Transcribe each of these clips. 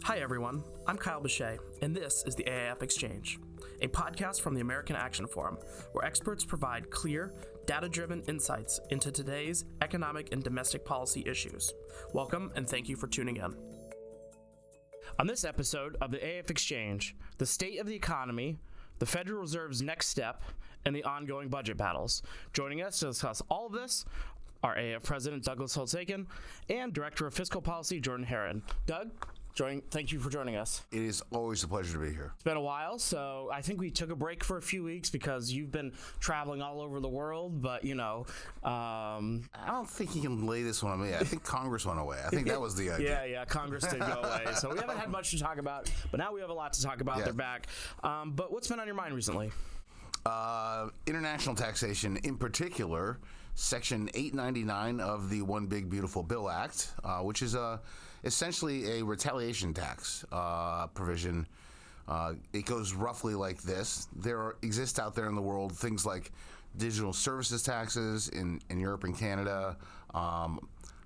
Hi everyone, I'm Kyle Bechet, and this is the AAF Exchange, a podcast from the American Action Forum, where experts provide clear, data-driven insights into today's economic and domestic policy issues. Welcome, and thank you for tuning in. On this episode of the AAF Exchange, the state of the economy, the Federal Reserve's next step, and the ongoing budget battles. Joining us to discuss all of this are AAF President Douglas Holtz-Eakin and Director of Fiscal Policy Jordan Haring. Doug? Thank you for joining us. It is always a pleasure to be here. It's been a while, so I think we took a break for a few weeks because you've been traveling all over the world, but, I don't think you can lay this one on me. I think Congress went away. I think that was the idea. Yeah, Congress did go away. So we haven't had much to talk about, but now we have a lot to talk about. Yeah. They're back. But what's been on your mind recently? International taxation, in particular, Section 899 of the One Big Beautiful Bill Act, which is essentially a retaliation tax provision. It goes roughly like this. There exist out there in the world things like digital services taxes in Europe and Canada,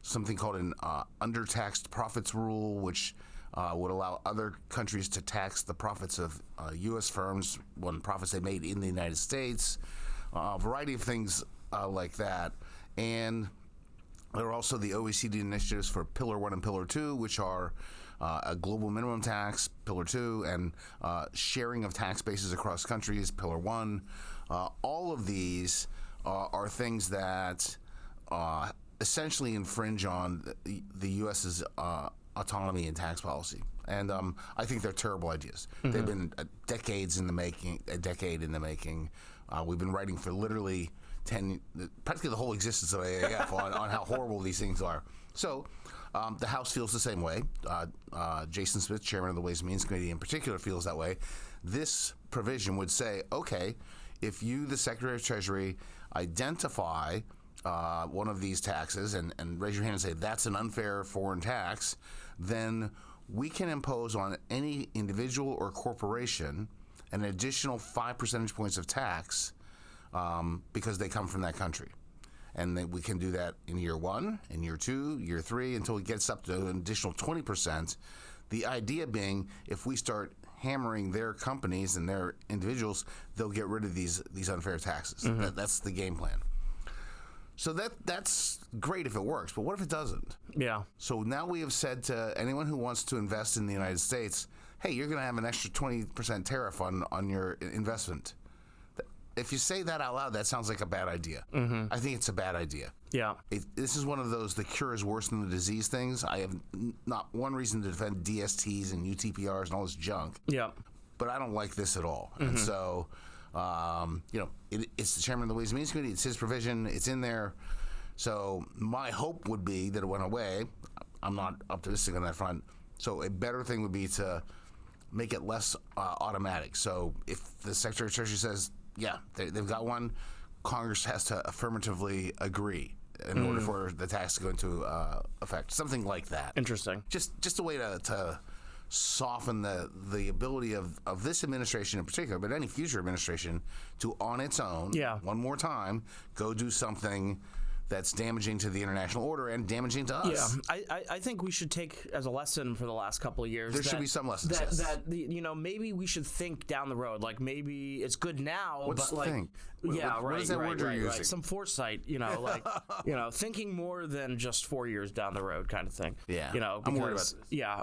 something called an undertaxed profits rule, which would allow other countries to tax the profits of U.S. firms when profits they made in the United States, a variety of things like that. And there are also the OECD initiatives for Pillar 1 and Pillar 2, which are a global minimum tax, Pillar 2, and sharing of tax bases across countries, Pillar 1. All of these are things that essentially infringe on the U.S.'s autonomy and tax policy. And I think they're terrible ideas. Mm-hmm. They've been a decade in the making. We've been writing for literally practically the whole existence of AAF on how horrible these things are. So the House feels the same way. Jason Smith, chairman of the Ways and Means Committee in particular, feels that way. This provision would say, okay, if you, the Secretary of Treasury, identify one of these taxes and raise your hand and say that's an unfair foreign tax, then we can impose on any individual or corporation an additional 5 percentage points of tax because they come from that country. And then we can do that in year 1, in year 2, year 3, until it gets up to an additional 20%. The idea being, if we start hammering their companies and their individuals, they'll get rid of these unfair taxes. Mm-hmm. That's the game plan. So that's great if it works, but what if it doesn't? Yeah. So now we have said to anyone who wants to invest in the United States, hey, you're going to have an extra 20% tariff on your investment. If you say that out loud, that sounds like a bad idea. Mm-hmm. I think it's a bad idea. Yeah. This is one of those the cure is worse than the disease things. I have not one reason to defend DSTs and UTPRs and all this junk. Yeah. But I don't like this at all. Mm-hmm. And so, it's the chairman of the Ways and Means Committee. It's his provision. It's in there. So my hope would be that it went away. I'm not optimistic on that front. So a better thing would be to make it less automatic. So if the Secretary of Treasury says, yeah, they've got one, Congress has to affirmatively agree in order for the tax to go into effect. Something like that. Interesting. Just a way to soften the ability of this administration in particular, but any future administration, to on its own, one more time, go do something that's damaging to the international order and damaging to us. Yeah, I think we should take as a lesson for the last couple of years. There should be some lessons. Maybe we should think down the road. Like maybe it's good now, What's but like, think? What is that word you're using? Right. Some foresight. Thinking more than just 4 years down the road, kind of thing. Yeah, because, I'm worried about this. Yeah,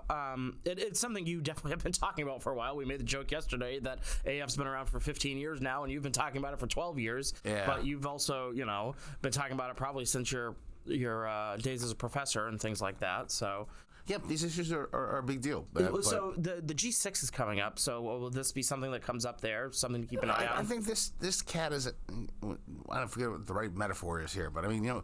it's something you definitely have been talking about for a while. We made the joke yesterday that AF's been around for 15 years now, and you've been talking about it for 12 years. Yeah. But you've also, been talking about it probably since your days as a professor and things like that. So yep, these issues are a big deal. So the G6 is coming up. So will this be something that comes up there? Something to keep an eye on? I think this cat is. I don't forget what the right metaphor is here, but I mean,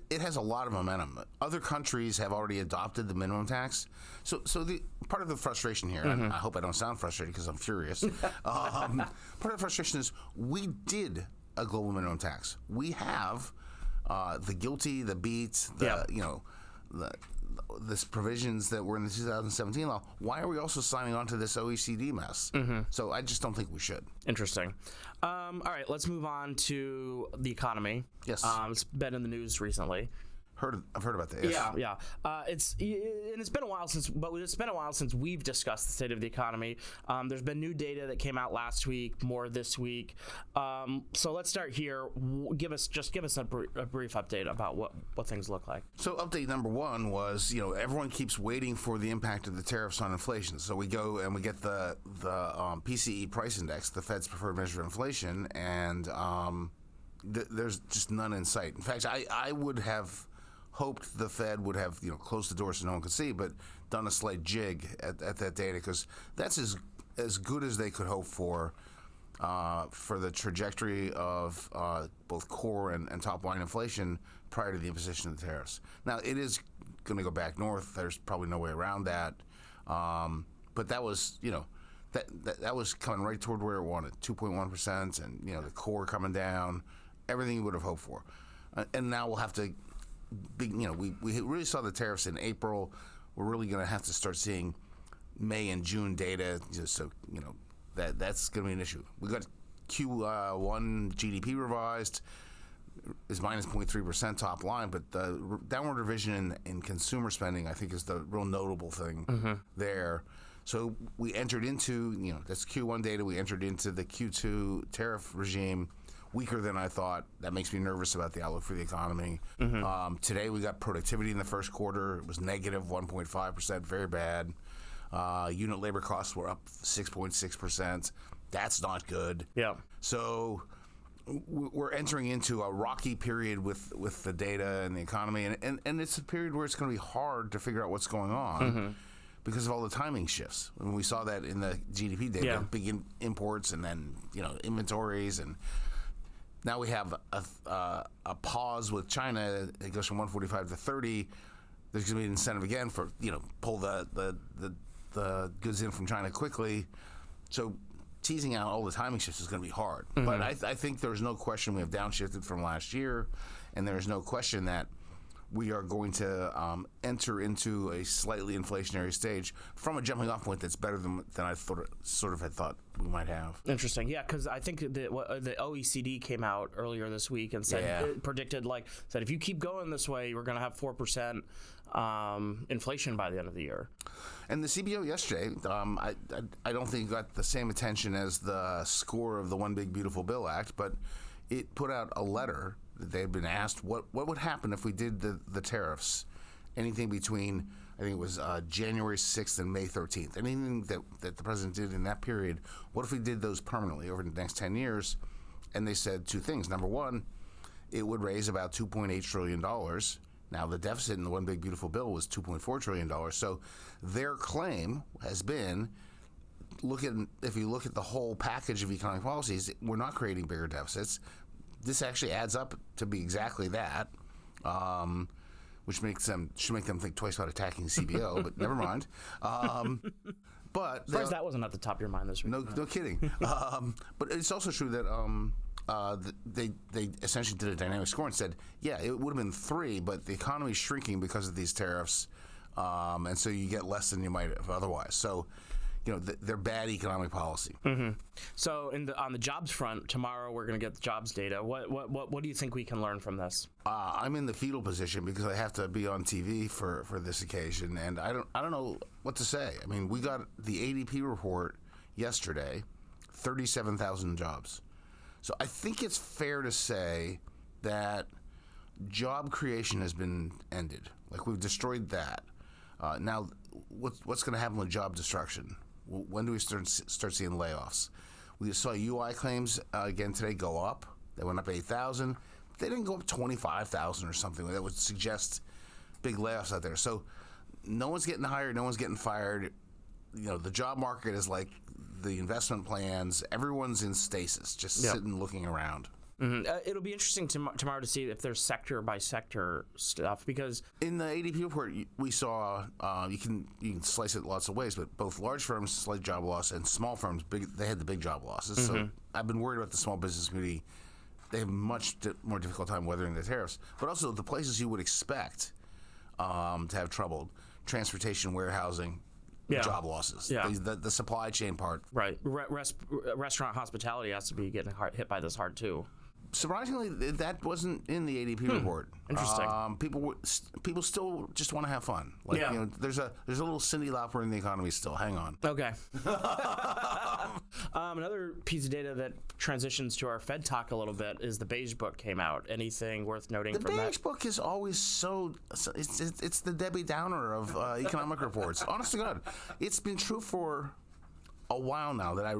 it has a lot of momentum. Other countries have already adopted the minimum tax. So the part of the frustration here, and I hope I don't sound frustrated because I'm furious. Part of the frustration is we did a global minimum tax. We have the GILTI, the BEAT, this provisions that were in the 2017 law. Why are we also signing on to this OECD mess? Mm-hmm. So I just don't think we should. Interesting. All right, let's move on to the economy. Yes. It's been in the news recently. I've heard about this. Yeah. It's been a while since we've discussed the state of the economy. There's been new data that came out last week, more this week. So let's start here. Give us a brief update about what things look like. So update number one was, everyone keeps waiting for the impact of the tariffs on inflation. So we go and we get the PCE price index, the Fed's preferred measure of inflation, and there's just none in sight. In fact, I would have hoped the Fed would have closed the door so no one could see, but done a slight jig at that data, because that's as good as they could hope for the trajectory of both core and top line inflation prior to the imposition of the tariffs. Now it is going to go back north. There's probably no way around that. But that was that was coming right toward where it wanted, 2.1%, and the core coming down, everything you would have hoped for. And now we'll have to. We really saw the tariffs in April. We're really going to have to start seeing May and June data, just so that's going to be an issue. We got Q1 GDP revised is minus 0.3% top line, but the downward revision in consumer spending, I think, is the real notable thing there. So we entered into that's Q1 data. We entered into the Q2 tariff regime weaker than I thought. That makes me nervous about the outlook for the economy. Today we got productivity in the first quarter. It was negative 1.5%, very bad. Unit labor costs were up 6.6%. That's not good. Yeah. So we're entering into a rocky period with the data and the economy, and it's a period where it's going to be hard to figure out what's going on. Because of all the timing shifts. I mean, we saw that in the GDP data, big imports, and then inventories, and now we have a pause with China. It goes from 145 to 30. There's going to be an incentive again for pull the goods in from China quickly. So teasing out all the timing shifts is going to be hard. But I think there's no question we have downshifted from last year, and there's no question that we are going to enter into a slightly inflationary stage from a jumping off point that's better than I had thought we might have. Interesting. Yeah, because I think the OECD came out earlier this week and said predicted if you keep going this way, we're going to have 4% inflation by the end of the year. And the CBO yesterday, I don't think got the same attention as the score of the One Big Beautiful Bill Act, but it put out a letter. They had been asked what would happen if we did the tariffs, anything between, I think it was January 6th and May 13th, anything that the president did in that period, what if we did those permanently over the next 10 years? And they said two things. Number one, it would raise about $2.8 trillion. Now, the deficit in the One Big Beautiful Bill was $2.4 trillion. So their claim has been, if you look at the whole package of economic policies, we're not creating bigger deficits. This actually adds up to be exactly that, which should make them think twice about attacking the CBO, but never mind. But as far as that wasn't at the top of your mind this week. No kidding. But it's also true that they essentially did a dynamic score and said, it would have been 3, but the economy is shrinking because of these tariffs, and so you get less than you might have otherwise. So, they're bad economic policy. So on the jobs front, tomorrow we're going to get the jobs data. What do you think we can learn from this? I'm in the fetal position because I have to be on TV for this occasion, and I don't know what to say. I mean, we got the ADP report yesterday, 37,000 jobs. So I think it's fair to say that job creation has been ended. We've destroyed that. Now, what's going to happen with job destruction? When do we start seeing layoffs? We saw UI claims again today go up. They went up 8,000. They didn't go up 25,000 or something. That would suggest big layoffs out there. So no one's getting hired. No one's getting fired. The job market is like the investment plans. Everyone's in stasis, just sitting looking around. It'll be interesting tomorrow to see if there's sector by sector stuff, because in the ADP report we saw you can slice it lots of ways, but both large firms slight job loss and small firms they had the big job losses. So I've been worried about the small business community. They have much more difficult time weathering the tariffs, but also the places you would expect to have trouble: transportation, warehousing. Job losses. The supply chain part. Right. Restaurant hospitality has to be getting hit by this hard too. surprisingly, that wasn't in the ADP report. Interesting. People still just want to have fun. Like, there's a little Cyndi Lauper in the economy still. Hang on. Okay. Another piece of data that transitions to our Fed talk a little bit is the Beige Book came out. Anything worth noting from that? The Beige Book is always so it's the Debbie Downer of economic reports. Honest to God, it's been true for a while now that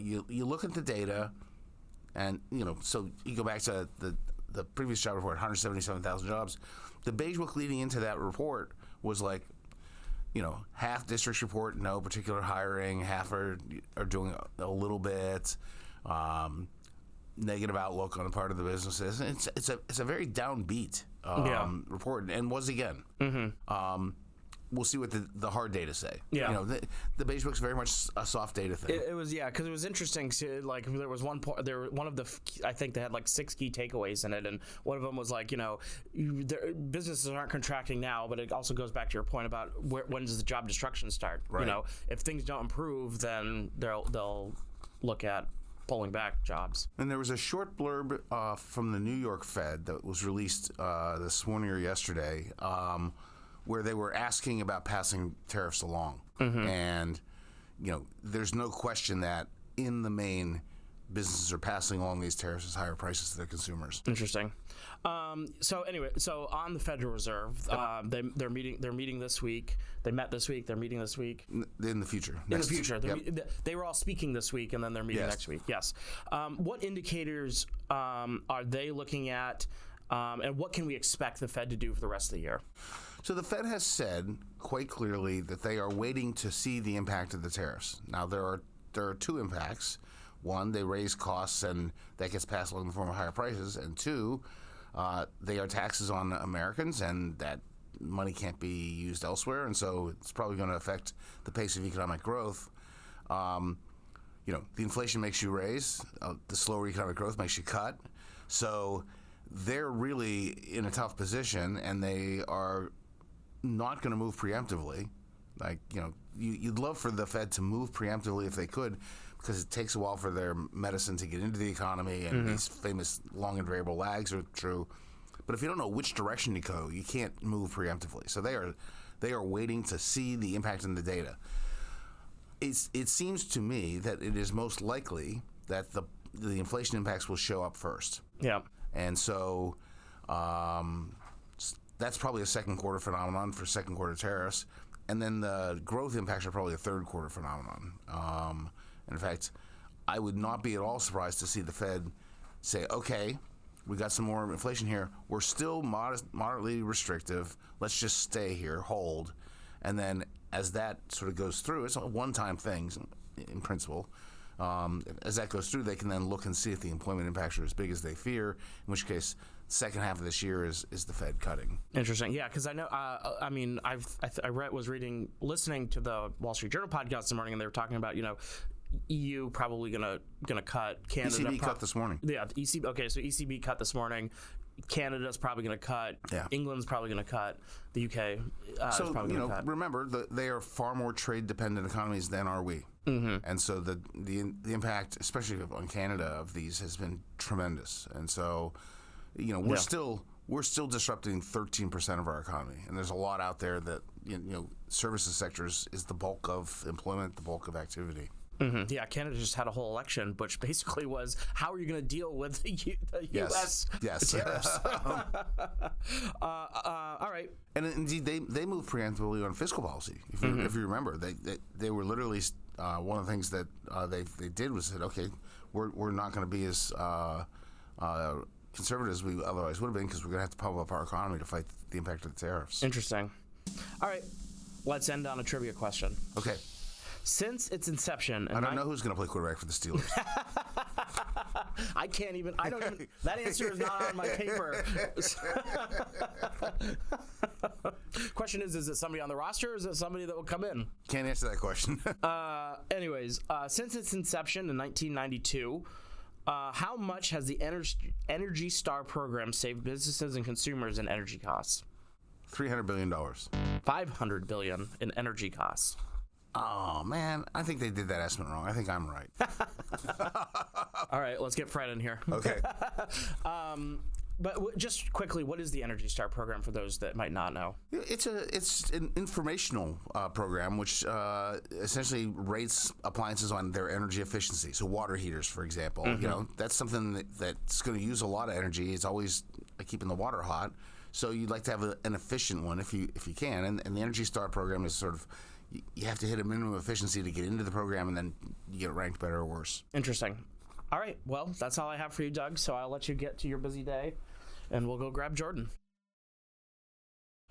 you look at the data, and so you go back to the previous job report, 177,000 jobs. The Beige Book leading into that report was like, half districts report no particular hiring, half are doing a little bit, negative outlook on the part of the businesses. And it's a very downbeat report, and was again. Mm-hmm. We'll see what the hard data say. Yeah, the Beige Book's very much a soft data thing. It was, because it was interesting. Like, there was one point. One of the, I think they had like 6 key takeaways in it, and one of them was like, businesses aren't contracting now, but it also goes back to your point about when does the job destruction start? Right. If things don't improve, then they'll look at pulling back jobs. And there was a short blurb from the New York Fed that was released this morning or yesterday, where they were asking about passing tariffs along. Mm-hmm. And, there's no question that in the main, businesses are passing along these tariffs as higher prices to their consumers. Interesting. So on the Federal Reserve, they're meeting this week. They met this week. They're meeting this week. In the future. In the future. They were all speaking this week, and then they're meeting next week. Yes. What indicators are they looking at, and what can we expect the Fed to do for the rest of the year? So the Fed has said quite clearly that they are waiting to see the impact of the tariffs. Now, there are 2 impacts. One, they raise costs, and that gets passed along in the form of higher prices. And 2, they are taxes on Americans, and that money can't be used elsewhere. And so it's probably going to affect the pace of economic growth. The inflation makes you raise. The slower economic growth makes you cut. So they're really in a tough position, and they are not going to move preemptively. Like, you'd love for the Fed to move preemptively if they could, because it takes a while for their medicine to get into the economy, and these famous long and variable lags are true. But if you don't know which direction to go, you can't move preemptively. So they are waiting to see the impact in the data. It seems to me that it is most likely that the inflation impacts will show up first. Yeah. And so that's probably a second quarter phenomenon for second quarter tariffs. And then the growth impacts are probably a third quarter phenomenon. And in fact, I would not be at all surprised to see the Fed say, okay, we got some more inflation here. We're still moderately restrictive. Let's just stay here, hold. And then as that sort of goes through, it's a one-time thing in principle. As that goes through, they can then look and see if the employment impacts are as big as they fear, in which case second half of this year is the Fed cutting. Interesting. Yeah, because I know, listening to the Wall Street Journal podcast this morning, and they were talking about, EU probably gonna cut. Canada ECB cut this morning. Yeah, ECB. Okay, so ECB cut this morning. Canada's probably going to cut. Yeah. England's probably going to cut. The UK is probably going to cut. Remember, they are far more trade-dependent economies than are we. Mm-hmm. And so the impact, especially on Canada, of these has been tremendous. And so, we're still disrupting 13% of our economy, and there's a lot out there that services sectors is the bulk of employment, the bulk of activity. Mm-hmm. Yeah, Canada just had a whole election, which basically was, how are you going to deal with the U.S. tariffs? All right. And indeed, they moved preemptively on fiscal policy. If you remember, they were literally one of the things that they did was said, okay, we're not going to be as conservative as we otherwise would have been, because we're going to have to pump up our economy to fight the impact of the tariffs. Interesting. All right, let's end on a trivia question. Okay. Since its inception... I don't know who's going to play quarterback for the Steelers. I don't even... That answer is not on my paper. Question is it somebody on the roster, or is it somebody that will come in? Can't answer that question. Anyways, since its inception in 1992... how much has the Energy Star program saved businesses and consumers in energy costs? $300 billion. $500 billion in energy costs. Oh, man, I think they did that estimate wrong. I think I'm right. All right, let's get Fred in here. Okay. But just quickly, what is the Energy Star program for those that might not know? It's an informational program which essentially rates appliances on their energy efficiency. So water heaters, for example, that's something that's going to use a lot of energy. It's always keeping the water hot. So you'd like to have an efficient one if you can. And the Energy Star program is sort of, you have to hit a minimum efficiency to get into the program, and then you get ranked better or worse. Interesting. All right, well, that's all I have for you, Doug. So I'll let you get to your busy day, and we'll go grab Jordan.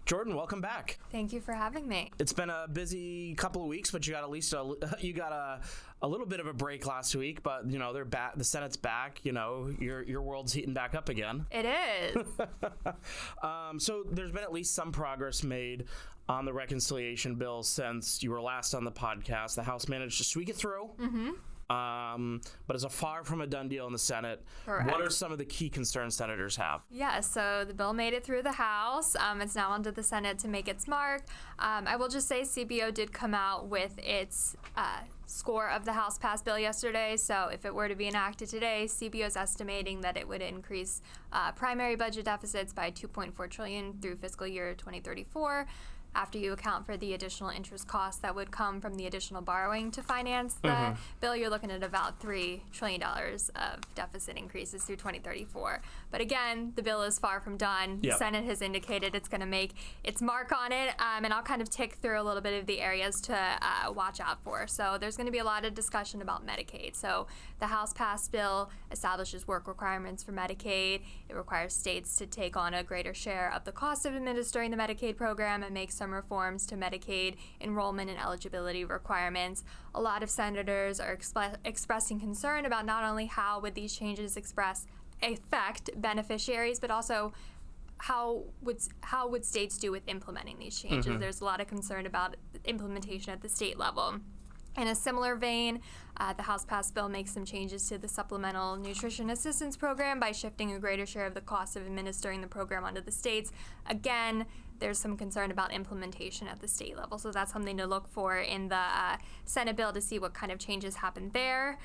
Jordan, welcome back. Thank you for having me. It's been a busy couple of weeks, but you got at least a little bit of a break last week. But they're back. The Senate's back. Your world's heating back up again. It is. So there's been at least some progress made on the reconciliation bill since you were last on the podcast. The House managed to squeak it through. Mm-hmm. But it's far from a done deal in the Senate. Correct. What are some of the key concerns senators have? Yeah, so the bill made it through the House. It's now onto the Senate to make its mark. I will just say CBO did come out with its score of the House passed bill yesterday. So if it were to be enacted today, CBO is estimating that it would increase primary budget deficits by $2.4 trillion through fiscal year 2034. After you account for the additional interest costs that would come from the additional borrowing to finance the bill, you're looking at about $3 trillion of deficit increases through 2034. But again, the bill is far from done. Yep. The Senate has indicated it's going to make its mark on it, and I'll kind of tick through a little bit of the areas to watch out for. So there's going to be a lot of discussion about Medicaid. So the House passed bill establishes work requirements for Medicaid. It requires states to take on a greater share of the cost of administering the Medicaid program and make some reforms to Medicaid enrollment and eligibility requirements. A lot of senators are expressing concern about not only how would these changes affect beneficiaries, but also how would states do with implementing these changes. There's a lot of concern about implementation at the state level. In a similar vein, the House passed bill makes some changes to the Supplemental Nutrition Assistance Program by shifting a greater share of the cost of administering the program onto the states. Again, there's some concern about implementation at the state level, so that's something to look for in the Senate bill to see what kind of changes happen there.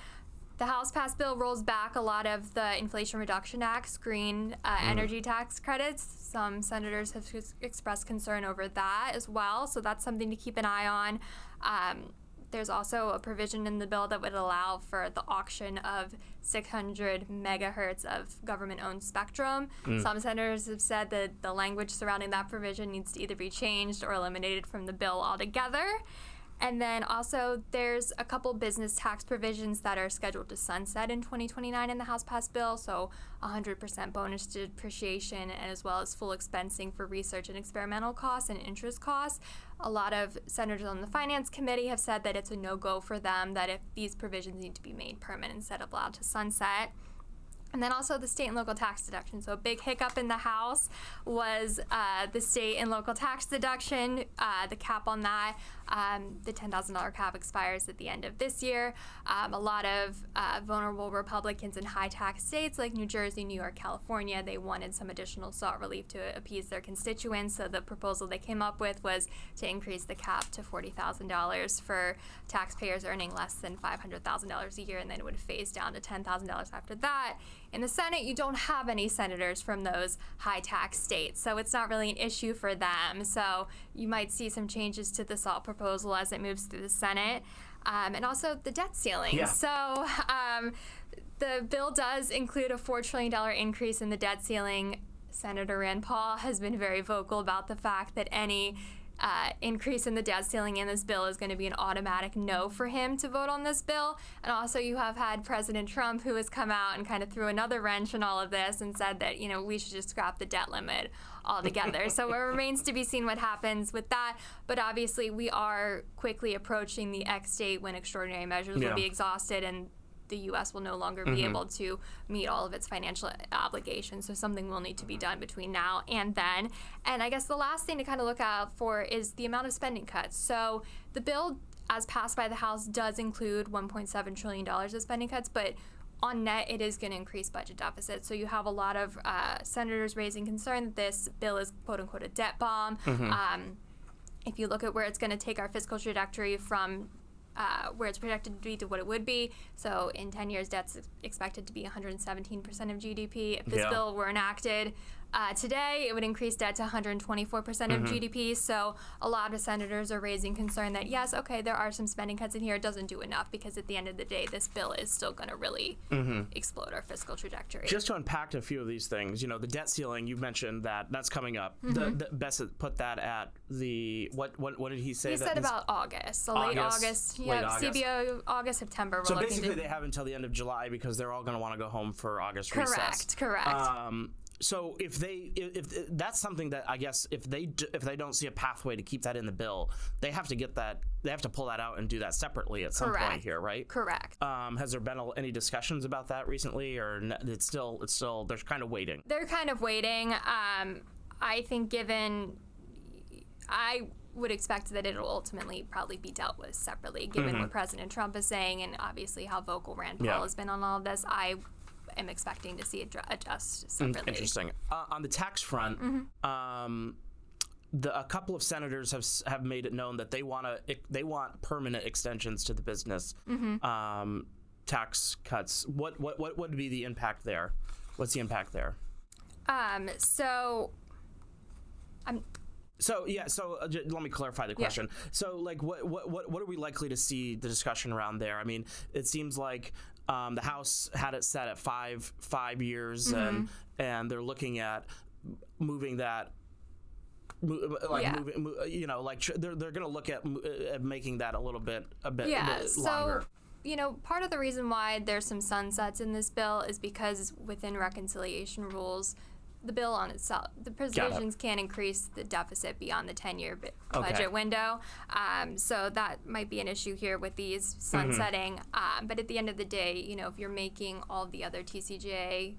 The House passed bill rolls back a lot of the Inflation Reduction Act's green energy tax credits. Some senators have expressed concern over that as well, so that's something to keep an eye on. There's also a provision in the bill that would allow for the auction of 600 megahertz of government-owned spectrum. Some senators have said that the language surrounding that provision needs to either be changed or eliminated from the bill altogether. And then also there's a couple business tax provisions that are scheduled to sunset in 2029 in the House passed bill, so 100% bonus depreciation as well as full expensing for research and experimental costs and interest costs. A lot of senators on the Finance Committee have said that it's a no-go for them, that if these provisions need to be made permanent instead of allowed to sunset. And then also the state and local tax deduction. So a big hiccup in the House was the state and local tax deduction, the cap on that. The $10,000 cap expires at the end of this year. A lot of vulnerable Republicans in high tax states like New Jersey, New York, California, they wanted some additional SALT relief to appease their constituents. So the proposal they came up with was to increase the cap to $40,000 for taxpayers earning less than $500,000 a year, and then it would phase down to $10,000 after that. In the Senate, you don't have any senators from those high tax states, so it's not really an issue for them. So you might see some changes to the SALT proposal as it moves through the Senate. And also the debt ceiling. Yeah. So the bill does include a $4 trillion increase in the debt ceiling. Senator Rand Paul has been very vocal about the fact that any increase in the debt ceiling in this bill is going to be an automatic no for him to vote on this bill. And also you have had President Trump, who has come out and kind of threw another wrench in all of this and said that, we should just scrap the debt limit altogether. So it remains to be seen what happens with that. But obviously we are quickly approaching the X date when extraordinary measures will be exhausted and the U.S. will no longer be able to meet all of its financial obligations. So something will need to be done between now and then. And I guess the last thing to kind of look out for is the amount of spending cuts. So the bill, as passed by the House, does include $1.7 trillion of spending cuts, but on net, it is going to increase budget deficits. So you have a lot of senators raising concern that this bill is, quote-unquote, a debt bomb. If you look at where it's going to take our fiscal trajectory from where it's projected to be to what it would be. So in 10 years, debt's expected to be 117% of GDP. If this bill were enacted today, it would increase debt to 124% of GDP. So a lot of senators are raising concern that, yes, okay, there are some spending cuts in here. It doesn't do enough because at the end of the day, this bill is still going to really explode our fiscal trajectory. Just to unpack a few of these things, the debt ceiling, you've mentioned that's coming up. The Bassett put that at the, what did he say? He said about August, so late August. Yeah, CBO, August, September. So basically they have until the end of July because they're all going to want to go home for August recess. Correct. So if that's something that I guess if they don't see a pathway to keep that in the bill, they have to get that. They have to pull that out and do that separately at some point here, right? Correct. Has there been any discussions about that recently, or it's still they're kind of waiting? They're kind of waiting. I think I would expect that it'll ultimately probably be dealt with separately, given what President Trump is saying and obviously how vocal Rand Paul has been on all of this. I am expecting to see it adjust separately. Interesting. On the tax front, a couple of senators have made it known that they want permanent extensions to the business tax cuts. What would be the impact there? What's the impact there? So let me clarify the question. Yeah. So like what are we likely to see the discussion around there? I mean, it seems like the House had it set at five years, and they're looking at moving that. They're going to look at making that a bit longer. So, part of the reason why there's some sunsets in this bill is because within reconciliation rules, the bill on itself, the provisions can't increase the deficit beyond the 10-year budget window. So that might be an issue here with these sunsetting. But at the end of the day, if you're making all the other TCJA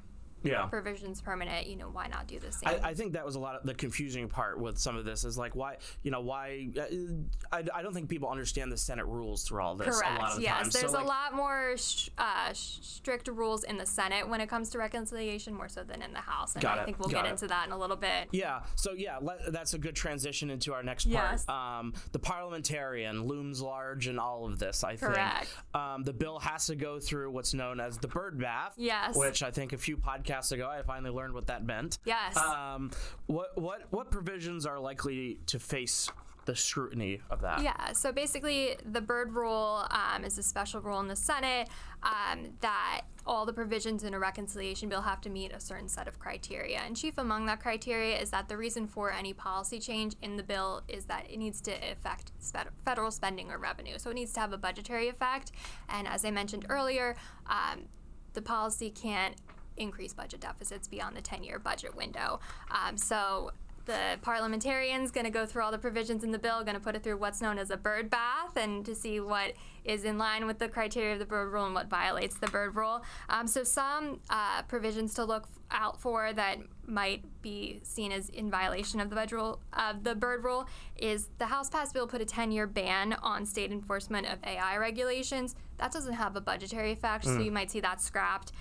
provisions permanent, why not do the same? I think that was a lot of the confusing part with some of this is like why I don't think people understand the Senate rules through all this. Correct. A lot of the yes, time. There's a lot more strict rules in the Senate when it comes to reconciliation, more so than in the House. And I think we'll get into that in a little bit. Yeah. So that's a good transition into our next part. Yes. The parliamentarian looms large in all of this. I think. Correct. The bill has to go through what's known as the bird bath. Yes. Which I think a few podcasts ago, I finally learned what that meant. Yes. What provisions are likely to face the scrutiny of that? Yeah. So basically, the bird rule is a special rule in the Senate that all the provisions in a reconciliation bill have to meet a certain set of criteria. And chief among that criteria is that the reason for any policy change in the bill is that it needs to affect federal spending or revenue. So it needs to have a budgetary effect. And as I mentioned earlier, the policy can't increase budget deficits beyond the 10-year budget window. So the parliamentarian's going to go through all the provisions in the bill, going to put it through what's known as a bird bath, and to see what is in line with the criteria of the bird rule and what violates the bird rule. So some provisions to look out for that might be seen as in violation of the bird rule is the House passed bill put a 10-year ban on state enforcement of AI regulations. That doesn't have a budgetary effect, so you might see that scrapped.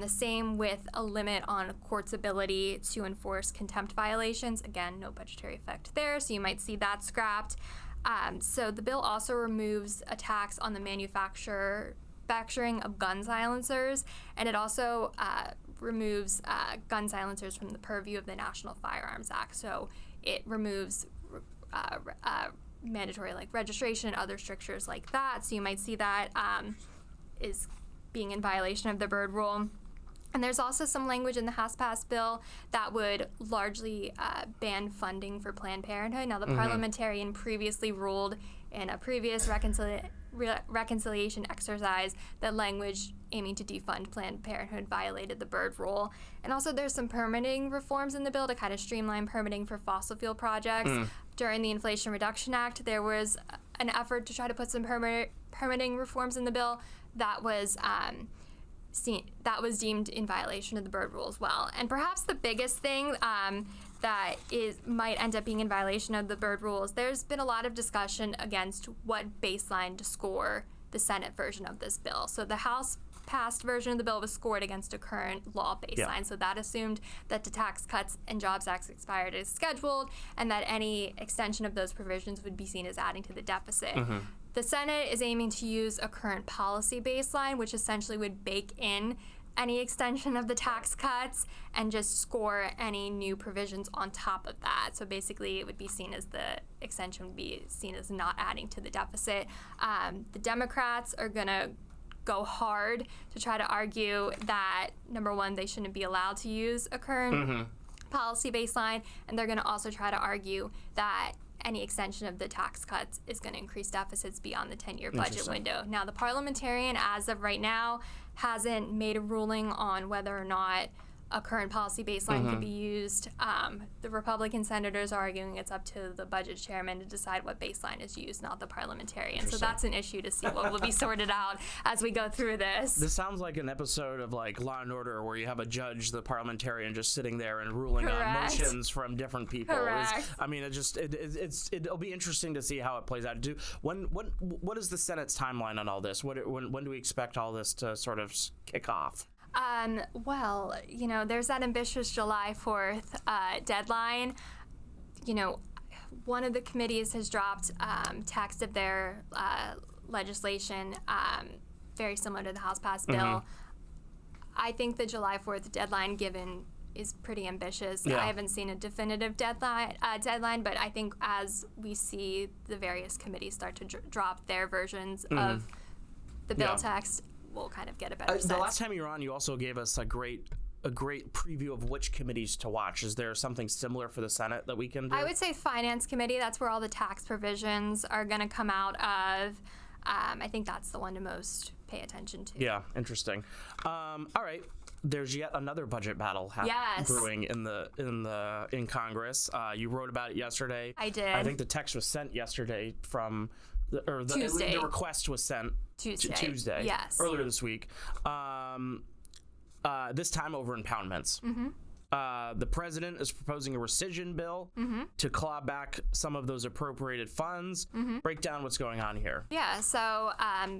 The same with a limit on courts' ability to enforce contempt violations. Again, no budgetary effect there, so you might see that scrapped. So the bill also removes a tax on the manufacturing of gun silencers, and it also removes gun silencers from the purview of the National Firearms Act. So it removes mandatory registration and other strictures like that. So you might see that is being in violation of the bird rule. And there's also some language in the House passed bill that would largely ban funding for Planned Parenthood. Now, the parliamentarian previously ruled in a previous reconciliation exercise that language aiming to defund Planned Parenthood violated the bird rule. And also there's some permitting reforms in the bill to kind of streamline permitting for fossil fuel projects. During the Inflation Reduction Act, there was an effort to try to put some permitting reforms in the bill that was deemed in violation of the bird rule as well. And perhaps the biggest thing that might end up being in violation of the bird rules, there's been a lot of discussion against what baseline to score the Senate version of this bill. So the House passed version of the bill was scored against a current law baseline. Yeah. So that assumed that the Tax Cuts and Jobs Act expired as scheduled, and that any extension of those provisions would be seen as adding to the deficit. The Senate is aiming to use a current policy baseline, which essentially would bake in any extension of the tax cuts and just score any new provisions on top of that. So basically, it would be seen as the extension would be seen as not adding to the deficit. The Democrats are going to go hard to try to argue that, number one, they shouldn't be allowed to use a current policy baseline, and they're going to also try to argue that any extension of the tax cuts is going to increase deficits beyond the 10-year budget window. Now, the parliamentarian, as of right now, hasn't made a ruling on whether or not a current policy baseline can be used. The Republican senators are arguing it's up to the budget chairman to decide what baseline is used, not the parliamentarian. So that's an issue to see what will be sorted out as we go through this. This sounds like an episode of like Law and Order where you have a judge, the parliamentarian, just sitting there and ruling on motions from different people. It'll be interesting to see how it plays out. What is the Senate's timeline on all this? When do we expect all this to sort of kick off? Well, there's that ambitious July 4th deadline. One of the committees has dropped text of their legislation very similar to the House passed bill. I think the July 4th deadline given is pretty ambitious. I haven't seen a definitive deadline, but I think as we see the various committees start to drop their versions of the bill text, we'll kind of get a better sense. The last time you were on, you also gave us a great preview of which committees to watch. Is there something similar for the Senate that we can do? I would say Finance Committee. That's where all the tax provisions are going to come out of. I think that's the one to most pay attention to. Yeah, interesting. All right. There's yet another budget battle brewing in Congress. You wrote about it yesterday. I did. I think the text was sent yesterday Tuesday. The request was sent Tuesday. Yes. Earlier this week. This time over impoundments. The president is proposing a rescission bill to claw back some of those appropriated funds. Break down what's going on here. Yeah, so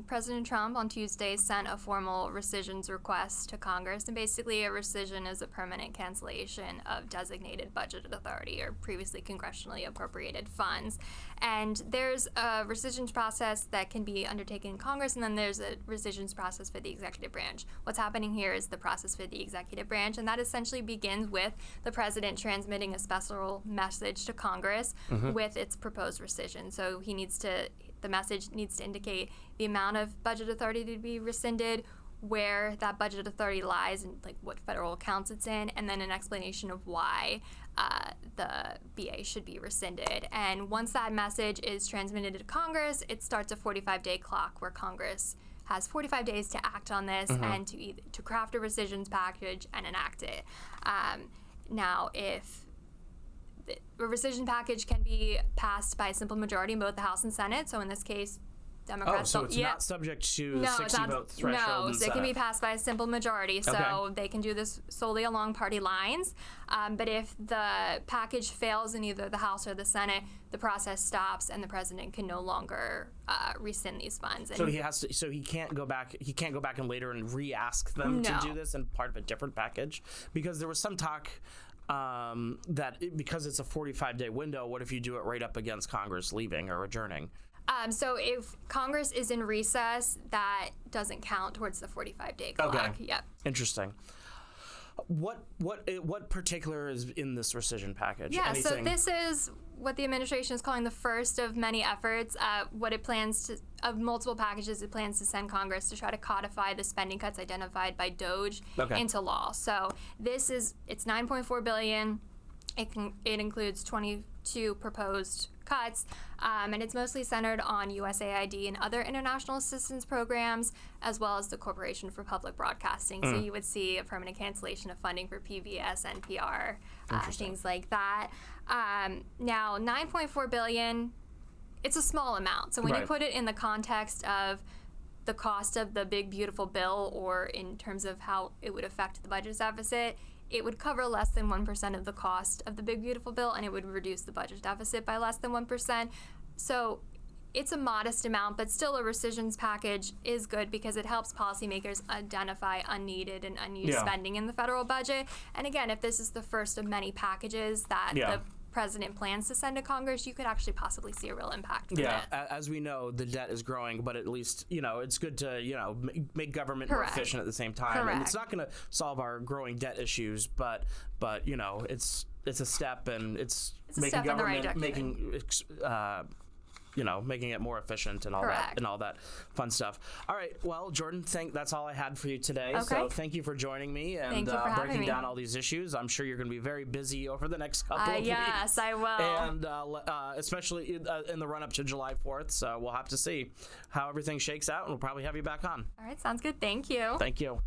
President Trump on Tuesday sent a formal rescissions request to Congress, and basically a rescission is a permanent cancellation of designated budget authority or previously congressionally appropriated funds. And there's a rescissions process that can be undertaken in Congress, and then there's a rescissions process for the executive branch. What's happening here is the process for the executive branch, and that essentially begins with the president transmitting a special message to Congress with its proposed rescission. So the message needs to indicate the amount of budget authority to be rescinded, where that budget authority lies, and like what federal accounts it's in, and then an explanation of why the BA should be rescinded. And once that message is transmitted to Congress, it starts a 45-day clock where Congress has 45 days to act on this and to craft a rescissions package and enact it. Now, if the rescission package can be passed by a simple majority in both the House and Senate, so in this case, Democrats. So it's not subject to the 60-vote threshold. No, so it can be passed by a simple majority. So they can do this solely along party lines. But if the package fails in either the House or the Senate, the process stops, and the president can no longer rescind these funds. And so he has to. So he can't go back. He can't go back and later and re-ask them to do this in part of a different package, because there was some talk that because it's a 45-day window, what if you do it right up against Congress leaving or adjourning? So if Congress is in recess, that doesn't count towards the 45-day clock. Okay. Yep. Interesting. What particular is in this rescission package? Yeah, so this is what the administration is calling the first of many efforts. Of multiple packages it plans to send Congress to try to codify the spending cuts identified by DOJ into law. So it's $9.4 billion. It includes 22 proposed cuts, and it's mostly centered on USAID and other international assistance programs, as well as the Corporation for Public Broadcasting. So you would see a permanent cancellation of funding for PBS, NPR, things like that. Now, $9.4 billion, it's a small amount. So when you put it in the context of the cost of the big, beautiful bill, or in terms of how it would affect the budget deficit, it would cover less than 1% of the cost of the big, beautiful bill, and it would reduce the budget deficit by less than 1%. So it's a modest amount, but still a rescissions package is good because it helps policymakers identify unneeded and unused spending in the federal budget. And again, if this is the first of many packages that the president plans to send to Congress, you could actually possibly see a real impact from it. As we know, the debt is growing, but at least, it's good to, make government more efficient at the same time. And it's not going to solve our growing debt issues, but it's a step, and it's making government making it more efficient and all that fun stuff. All right, well, Jordan, that's all I had for you today. Okay. So thank you for joining me and breaking down all these issues. I'm sure you're going to be very busy over the next couple of weeks. Yes, I will. And especially in the run-up to July 4th. So we'll have to see how everything shakes out, and we'll probably have you back on. All right, sounds good. Thank you. Thank you.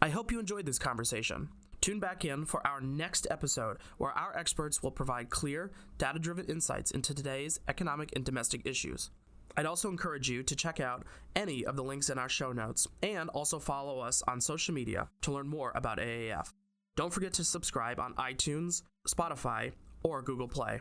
I hope you enjoyed this conversation. Tune back in for our next episode, where our experts will provide clear, data-driven insights into today's economic and domestic issues. I'd also encourage you to check out any of the links in our show notes, and also follow us on social media to learn more about AAF. Don't forget to subscribe on iTunes, Spotify, or Google Play.